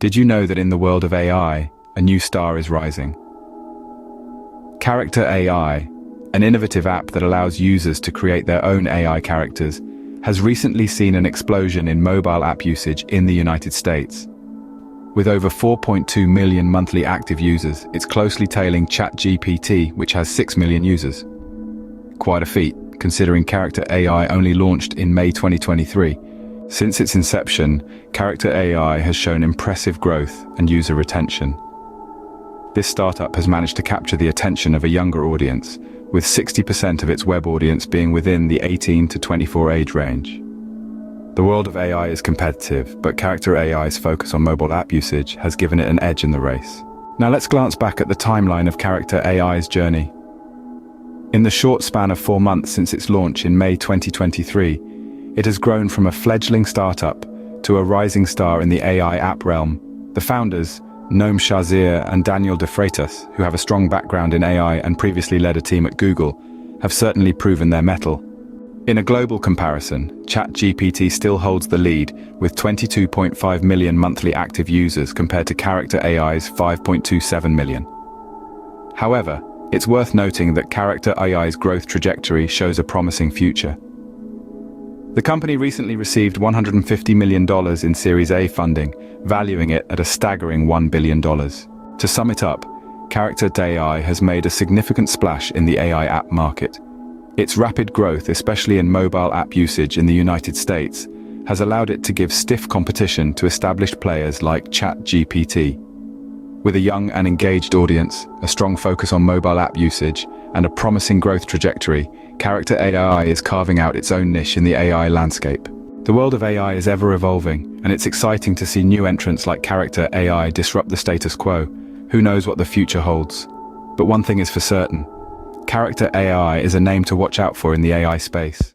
Did you know that in the world of AI, a new star is rising? Character.ai, an innovative app that allows users to create their own AI characters, has recently seen an explosion in mobile app usage in the United States. With over 4.2 million monthly active users, it's closely tailing ChatGPT, which has 6 million users. Quite a feat, considering Character.ai only launched in May 2023. Since its inception, Character.ai has shown impressive growth and user retention. This startup has managed to capture the attention of a younger audience, with 60% of its web audience being within the 18 to 24 age range. The world of AI is competitive, but Character.ai's focus on mobile app usage has given it an edge in the race. Now let's glance back at the timeline of Character.ai's journey. In the short span of 4 months since its launch in May 2023, it has grown from a fledgling startup to a rising star in the AI app realm. The founders, Noam Shazir and Daniel De Freitas, who have a strong background in AI and previously led a team at Google, have certainly proven their mettle. In a global comparison, ChatGPT still holds the lead with 22.5 million monthly active users compared to Character.ai's 5.27 million. However, it's worth noting that Character.ai's growth trajectory shows a promising future. The company recently received $150 million in Series A funding, valuing it at a staggering $1 billion. To sum it up, Character.ai has made a significant splash in the AI app market. Its rapid growth, especially in mobile app usage in the United States, has allowed it to give stiff competition to established players like ChatGPT. With a young and engaged audience, a strong focus on mobile app usage, and a promising growth trajectory, Character.ai is carving out its own niche in the AI landscape. The world of AI is ever evolving, and it's exciting to see new entrants like Character.ai disrupt the status quo. Who knows what the future holds? But one thing is for certain, Character.ai is a name to watch out for in the AI space.